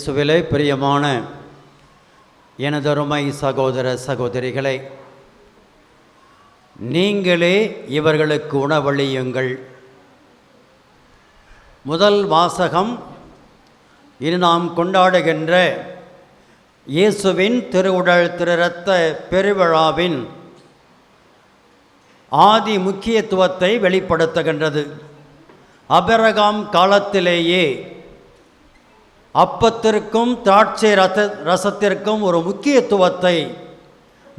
இயேசுவிலே பிரியமான எனதருமை சகோதர சகோதரிகளே, நீங்களே இவர்களுக்கு உணவளியுங்கள். முதல் வாசகம் இது நாம் கொண்டாடுகின்ற இயேசுவின் திருவுடல் திருரத்த பெருவிழாவின் ஆதி முக்கியத்துவத்தை வெளிப்படுத்துகின்றது. ஆபிரகாம் காலத்திலேயே அப்பத்திற்கும் திராட்சை ரசத்திற்கும் ஒரு முக்கியத்துவத்தை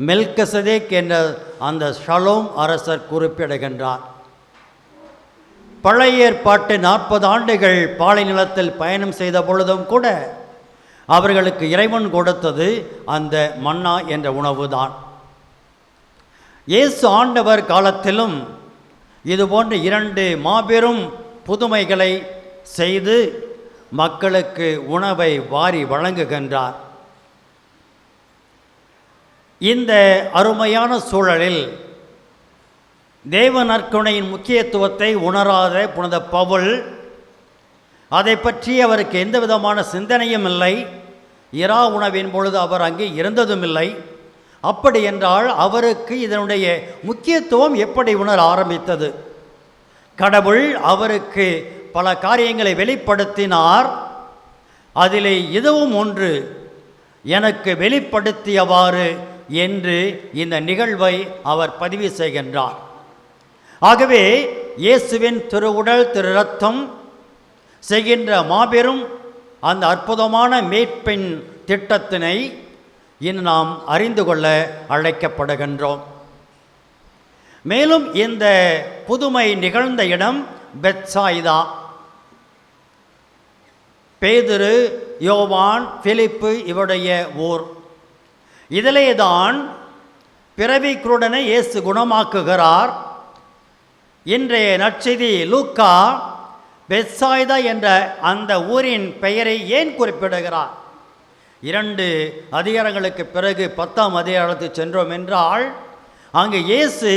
மெல்கிசேதேக் என்ற அந்த ஷலோம் அரசர் குறிப்பிடுகின்றார். பழைய ஏற்பாட்டு 40 ஆண்டுகள் பாலை நிலத்தில் பயணம் செய்த பொழுதும் கூட அவர்களுக்கு இறைவன் கொடுத்தது அந்த மன்னா என்ற உணவுதான். இயேசு ஆண்டவர் காலத்திலும் இதுபோன்ற 2 மாபெரும் புதுமைகளை செய்து மக்களுக்கு உணவை வாரி வழங்குகின்றார். இந்த அருமையான சூழலில் தேவ நற்கருணையின் முக்கியத்துவத்தை உணராத புனித பவுல், அதை பற்றி அவருக்கு எந்த விதமான சிந்தனையும் இல்லை. இரா உணவின் பொழுது அவர் அங்கே இருந்ததும் இல்லை. அப்படி என்றால் அவருக்கு இதனுடைய முக்கியத்துவம் எப்படி உணர ஆரம்பித்தது? கடவுள் அவருக்கு பல காரியங்களை வெளிப்படுத்தினார். அதிலே இதுவும் ஒன்று எனக்கு வெளிப்படுத்தியவாறு என்று இந்த நிகழ்வை அவர் பதிவு செய்கின்றார். ஆகவே இயேசுவின் திருவுடல் திரு ரத்தம் செய்கின்ற மாபெரும் அந்த அற்புதமான மீட்பின் திட்டத்தினை இன்று நாம் அறிந்து கொள்ள அழைக்கப்படுகின்றோம். மேலும் இந்த புதுமை நிகழ்ந்த இடம் பெத்சாயிதா. பேதுரு, யோவான், பிலிப்பு இவருடைய ஊர். இதிலேதான் பிறவி குருடனை இயேசு குணமாக்குகிறார். இன்றைய நற்செய்தி லூக்கா பெத்சாயிதா என்ற அந்த ஊரின் பெயரை ஏன் குறிப்பிடுகிறார்? 2 அதிகாரங்களுக்கு பிறகு 10ஆம் அதிகாரத்துக்கு சென்றோம் என்றால் அங்கு இயேசு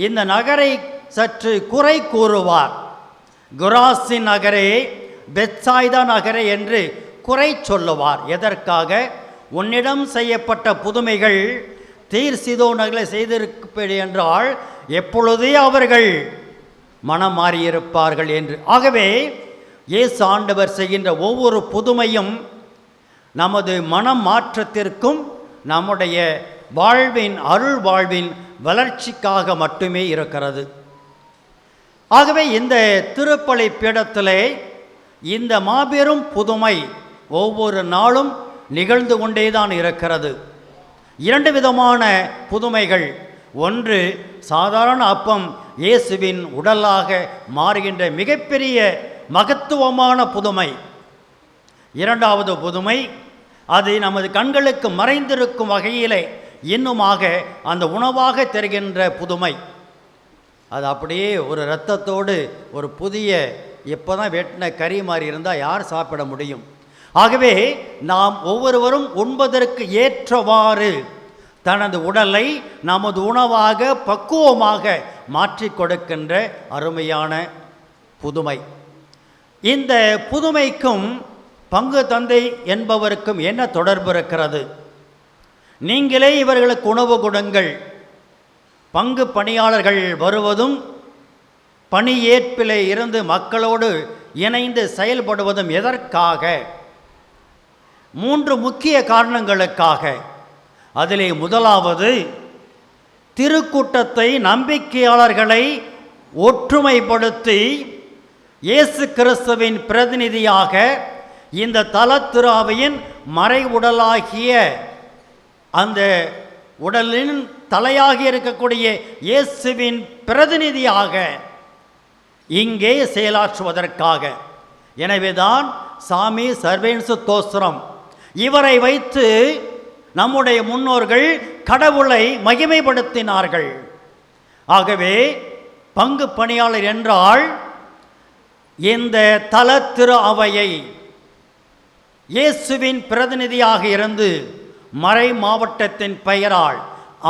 இந்த நகரை சற்று குறை கூறுவார். குராசின் நகரே, பெத்சாயிதா நகரே என்று குறை சொல்லுவார். எதற்காக? உன்னிடம் செய்யப்பட்ட புதுமைகள் தீர் சீதோன் நகரை செய்திருப்பது என்றால் எப்பொழுதே அவர்கள் மனம் மாறியிருப்பார்கள் என்று. ஆகவே இயேசு ஆண்டவர் செய்கின்ற ஒவ்வொரு புதுமையும் நமது மனம் மாற்றத்திற்கும் நம்முடைய வாழ்வின் அருள் வாழ்வின் வளர்ச்சிக்காக மட்டுமே இருக்கிறது. ஆகவே இந்த திருப்பலி பீடத்திலே இந்த மாபெரும் புதுமை ஒவ்வொரு நாளும் நிகழ்ந்து கொண்டேதான் இருக்கிறது. 2 விதமான புதுமைகள். ஒன்று, சாதாரண அப்பம் இயேசுவின் உடலாக மாறுகின்ற மிகப்பெரிய மகத்துவமான புதுமை. 2வது புதுமை, அது நமது கண்களுக்கு மறைந்திருக்கும் வகையிலே இன்னுமாக அந்த உணவாக தெரிகின்ற புதுமை. அது அப்படியே ஒரு இரத்தத்தோடு ஒரு புதிய இப்போ தான் வெட்டின கறி மாதிரி இருந்தால் யார் சாப்பிட முடியும்? ஆகவே நாம் ஒவ்வொருவரும் உண்பதற்கு ஏற்றவாறு தனது உடலை நமது உணவாக பக்குவமாக மாற்றி கொடுக்கின்ற அருமையான புதுமை. இந்த புதுமைக்கும் பங்கு தந்தை என்பவருக்கும் என்ன தொடர்பு இருக்கிறது? நீங்களே இவர்களுக்கு உணவு கொடுங்கள். பங்கு பணியாளர்கள் வருவதும் பணியேற்பிலே இருந்து மக்களோடு இணைந்து செயல்படுவதும் எதற்காக? 3 முக்கிய காரணங்களுக்காக. அதிலே முதலாவது, திருக்கூட்டத்தை, நம்பிக்கையாளர்களை ஒற்றுமைப்படுத்தி இயேசு கிறிஸ்துவின் பிரதிநிதியாக இந்த தல திரு அவையின் மறை உடலாகிய அந்த உடலின் தலையாகி இருக்கக்கூடிய இயேசுவின் பிரதிநிதியாக இங்கே செயலாற்றுவதற்காக. எனவேதான் சாமி சர்வேன்சு தோஸ்திரம் இவரை வைத்து நம்முடைய முன்னோர்கள் கடவுளை மகிமைப்படுத்தினார்கள். ஆகவே பங்கு பணியாளர் என்றால் இந்த தல திரு அவையை இயேசுவின் பிரதிநிதியாக இருந்து மறை மாவட்டத்தின் பெயரால்,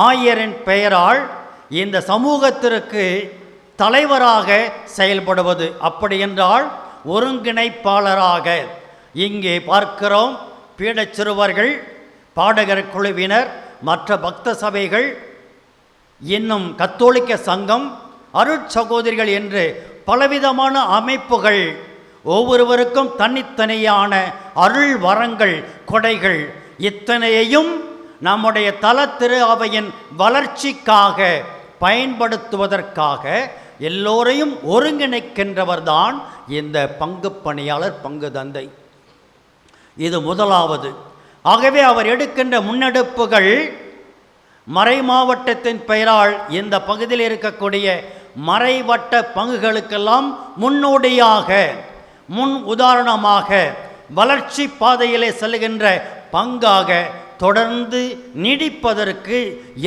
ஆயரின் பெயரால் இந்த சமூகத்திற்கு தலைவராக செயல்படுவது. அப்படி என்றால் ஒருங்கிணைப்பாளராக இங்கே பார்க்கிறோம். பீடச் சிறுவர்கள், பாடகர் குழுவினர், மற்ற பக்த சபைகள், இன்னும் கத்தோலிக்க சங்கம், அருட்சகோதரிகள் என்று பலவிதமான அமைப்புகள் ஒவ்வொருவருக்கும் தனித்தனியான அருள் வரங்கள், கொடைகள், இத்தனையையும் நம்முடைய தல திரு அவையின் வளர்ச்சிக்காக பயன்படுத்துவதற்காக எல்லோரையும் ஒருங்கிணைக்கின்றவர்தான் இந்த பங்கு பணியாளர், பங்கு தந்தை. இது முதலாவது. ஆகவே அவர் எடுக்கின்ற முன்னெடுப்புகள் மறை மாவட்டத்தின் பெயரால் இந்த பகுதியில் இருக்கக்கூடிய மறைவட்ட பங்குகளுக்கெல்லாம் முன்னோடியாக, முன் உதாரணமாக, வளர்ச்சி பாதையிலே செல்கின்ற பங்காக தொடர்ந்து நீடிப்பதற்கு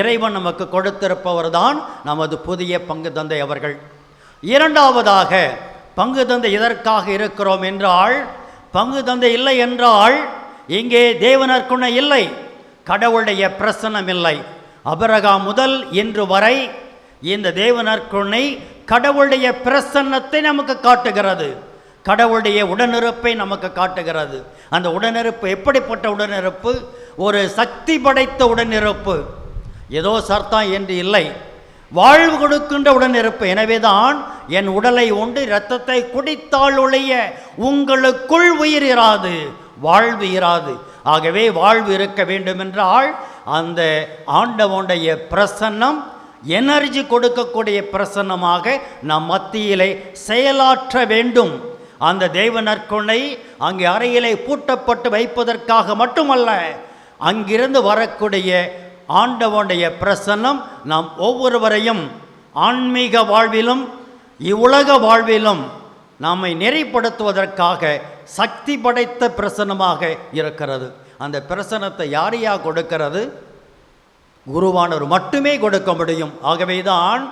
இறைவன் நமக்கு கொடுத்திருப்பவர்தான் நமது புதிய பங்கு தந்தை அவர்கள். இரண்டாவதாக, பங்கு தந்தை எதற்காக இருக்கிறோம் என்றால், பங்கு தந்தை இல்லை என்றால் இங்கே தேவனற்குணை இல்லை, கடவுளுடைய பிரசன்னம் இல்லை. அபிரகாம் முதல் இன்று வரை இந்த தேவனற்குணை கடவுளுடைய பிரசன்னத்தை நமக்கு காட்டுகிறது, கடவுளுடைய உடனிருப்பை நமக்கு காட்டுகிறது. அந்த உடனிருப்பு எப்படிப்பட்ட உடனிருப்பு? ஒரு சக்தி படைத்த உடனிருப்பு, ஏதோ சர்த்தா என்று இல்லை, வாழ்வு கொடுக்கின்ற உடனிருப்பு. எனவேதான் என் உடலை உண்டு இரத்தத்தை குடித்தால் ஒழிய உங்களுக்குள் உயிர் இராது, வாழ்வு இராது. ஆகவே வாழ்வு இருக்க வேண்டுமென்றால் அந்த ஆண்டவனுடைய பிரசன்னம், எனர்ஜி கொடுக்கக்கூடிய பிரசன்னமாக நம் மத்தியிலே செயலாற்ற வேண்டும். அந்த தெய்வ நற்கொணை அங்கே அறையிலே பூட்டப்பட்டு வைப்பதற்காக மட்டுமல்ல, அங்கிருந்து வரக்கூடிய ஆண்டவனுடைய பிரசன்னம் நாம் ஒவ்வொருவரையும் ஆன்மீக வாழ்விலும் இவ்வுலக வாழ்விலும் நம்மை நெறிப்படுத்துவதற்காக சக்தி படைத்த பிரசன்னமாக இருக்கிறது. அந்த பிரசன்னத்தை யாரையா கொடுக்கிறது? குருவானவர் மட்டுமே கொடுக்க முடியும். ஆகவேதான்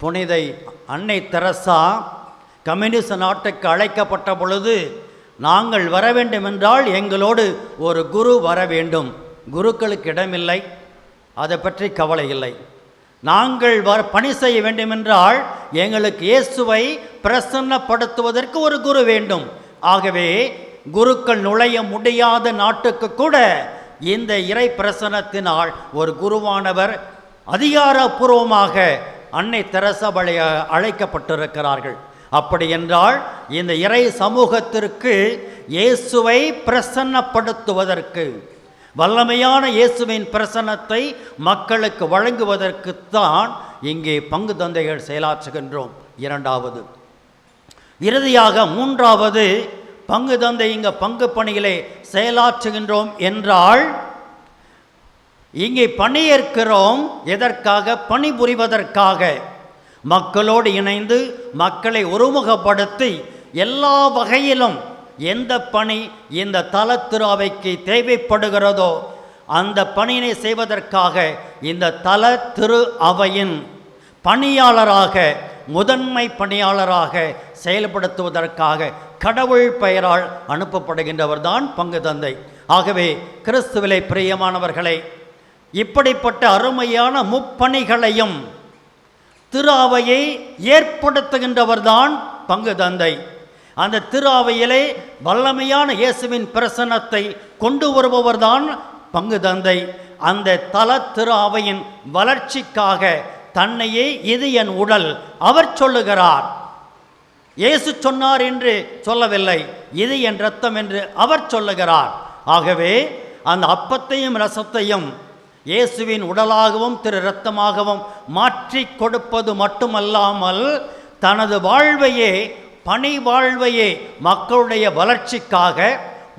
புனிதை அன்னை தெரசா கம்யூனிஸ்ட் நாட்டுக்கு அழைக்கப்பட்ட பொழுது, நாங்கள் வர வேண்டும் என்றால் எங்களோடு ஒரு குரு வர வேண்டும், குருக்களுக்கு இடமில்லை, அதை பற்றி கவலை இல்லை. நாங்கள் பணி செய்ய வேண்டுமென்றால் எங்களுக்கு இயேசுவை பிரசன்னப்படுத்துவதற்கு ஒரு குரு வேண்டும். ஆகவே குருக்கள் நுழைய முடியாத நாட்டுக்கு கூட இந்த இறை பிரசன்னத்தினால் ஒரு குருவானவர் அதிகாரப்பூர்வமாக அன்னை தெரசா அழைக்கப்பட்டிருக்கிறார்கள். அப்படி என்றால் இந்த இறை சமூகத்திற்கு இயேசுவை பிரசன்னப்படுத்துவதற்கு, வல்லமையான இயேசுவின் பிரசன்னத்தை மக்களுக்கு வழங்குவதற்குத்தான் இங்கே பங்கு தந்தைகள் செயலாற்றுகின்றோம். இரண்டாவது. இறுதியாக மூன்றாவது, பங்கு தந்தை இங்கே பங்கு பணிகளை செயலாற்றுகின்றோம் என்றால் இங்கே பணியேற்கிறோம். எதற்காக? பணிபுரிவதற்காக. மக்களோடு இணைந்து மக்களை ஒருமுகப்படுத்தி எல்லா வகையிலும் எந்த பணி இந்த தல திரு அவைக்கு தேவைப்படுகிறதோ அந்த பணியினை செய்வதற்காக இந்த தல திரு அவையின் பணியாளராக, முதன்மை பணியாளராக செயல்படுத்துவதற்காக கடவுள் பெயரால் அனுப்பப்படுகின்றவர்தான் பங்கு தந்தை. ஆகவே கிறிஸ்துவிலே பிரியமானவர்களே, இப்படிப்பட்ட அருமையான முப்பணிகளையும் திரு அவையை ஏற்படுத்துகின்றவர்தான் பங்கு தந்தை. அந்த திரு அவையிலே வல்லமையான இயேசுவின் பிரசன்னத்தை கொண்டு வருபவர்தான் பங்கு தந்தை. அந்த தல திரு அவையின் வளர்ச்சிக்காக தன்னையே இது என் உடல் அவர் சொல்லுகிறார். இயேசு சொன்னார் என்று சொல்லவில்லை, இது என் இரத்தம் என்று அவர் சொல்லுகிறார். ஆகவே அந்த அப்பத்தையும் ரசத்தையும் இயேசுவின் உடலாகவும் திரு இரத்தமாகவும் மாற்றி கொடுப்பது மட்டுமல்லாமல் தனது வாழ்வையே, பணி வாழ்வையே மக்களுடைய வளர்ச்சிக்காக,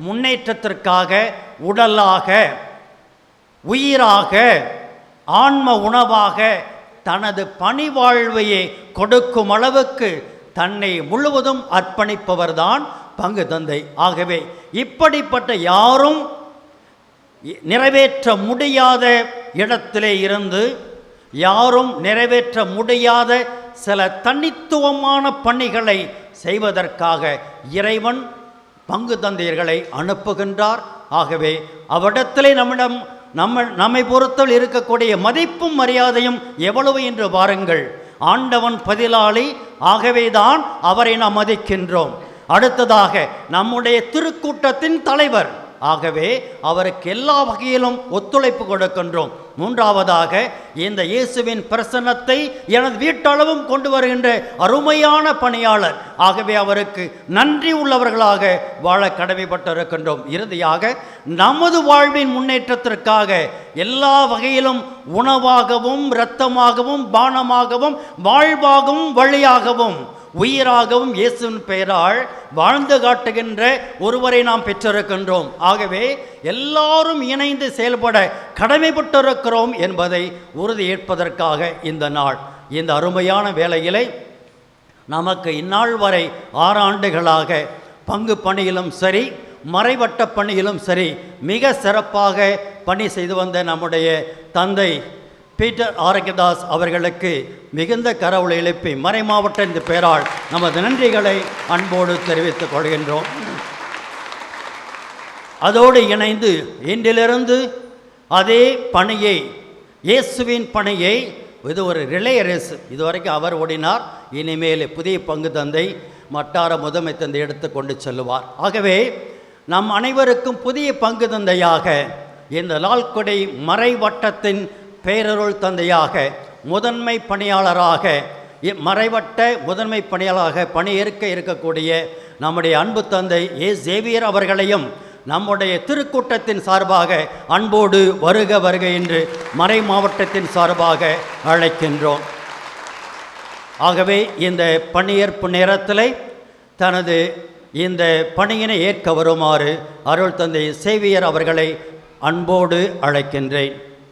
முன்னேற்றத்திற்காக, உடலாக, உயிராக, ஆன்ம உணவாக தனது பணி வாழ்வையே கொடுக்கும் அளவுக்கு தன்னை முழுவதும் அர்ப்பணிப்பவர்தான் பங்கு தந்தை. ஆகவே இப்படிப்பட்ட யாரும் நிறைவேற்ற முடியாத இடத்திலே இருந்து, யாரும் நிறைவேற்ற முடியாத சில தனித்துவமான பணிகளை செய்வதற்காக இறைவன் பங்கு தந்தையர்களை அனுப்புகின்றார். ஆகவே அவ்விடத்திலே நம்மை பொறுத்தல் இருக்கக்கூடிய மதிப்பும் மரியாதையும் எவ்வளவு என்று பாருங்கள். ஆண்டவன் பதிலாளி, ஆகவேதான் அவரை நாம் மதிக்கின்றோம். அடுத்ததாக நம்முடைய திருக்கூட்டத்தின் தலைவர் ஆகவே அவருக்கு எல்லா வகையிலும் ஒத்துழைப்பு கொடுக்கின்றோம். மூன்றாவதாக, இந்த இயேசுவின் பிரசன்னத்தை எனது வீட்டளவும் கொண்டு வருகின்ற அருமையான பணியாளர். ஆகவே அவருக்கு நன்றி உள்ளவர்களாக வாழ கடமைப்பட்டிருக்கின்றோம். இறுதியாக, நமது வாழ்வின் முன்னேற்றத்திற்காக எல்லா வகையிலும் உணவாகவும் இரத்தமாகவும் பானமாகவும் வாழ்வாகவும் வழியாகவும் உயிராகவும் இயேசுவின் பெயரால் வாழ்ந்து காட்டுகின்ற ஒருவரை நாம் பெற்றிருக்கின்றோம். ஆகவே எல்லாரும் இணைந்து செயல்பட கடமைப்பட்டிருக்கிறோம் என்பதை உறுதியேற்பதற்காக இந்த நாள், இந்த அருமையான வேளையிலே நமக்கு இந்நாள் வரை 6 ஆண்டுகளாக பங்கு பணியிலும் சரி மறைவட்ட பணியிலும் சரி மிக சிறப்பாக பணி செய்து வந்த நம்முடைய தந்தை பீட்டர் ஆரோக்கியதாஸ் அவர்களுக்கு மிகுந்த கரவொலி எழுப்பி மறை மாவட்ட இந்த பெயரால் நமது நன்றிகளை அன்போடு தெரிவித்துக் கொள்கின்றோம். அதோடு இணைந்து இன்றிலிருந்து அதே பணியை, இயேசுவின் பணியை, இது ஒரு ரிலே ரேஸ், இதுவரைக்கும் அவர் ஓடினார், இனிமேல் புதிய பங்கு தந்தை மட்டார முதன்மை தந்தை எடுத்து கொண்டு செல்லுவார். ஆகவே நம் அனைவருக்கும் புதிய பங்கு தந்தையாக இந்த லால்குடி மறைவட்டத்தின் பேரருள் தந்தையாக முதன்மை பணியாளராக மறைவட்ட முதன்மை பணியாளராக பணியேற்க இருக்கக்கூடிய நம்முடைய அன்பு தந்தை சேவியர் அவர்களையும் நம்முடைய திருக்கூட்டத்தின் சார்பாக அன்போடு வருக வருக என்று மறை மாவட்டத்தின் சார்பாக அழைக்கின்றோம். ஆகவே இந்த பணியேற்பு நேரத்தில் தனது இந்த பணியினை ஏற்க வருமாறு அருள் தந்தை சேவியர் அவர்களை அன்போடு அழைக்கின்றேன்.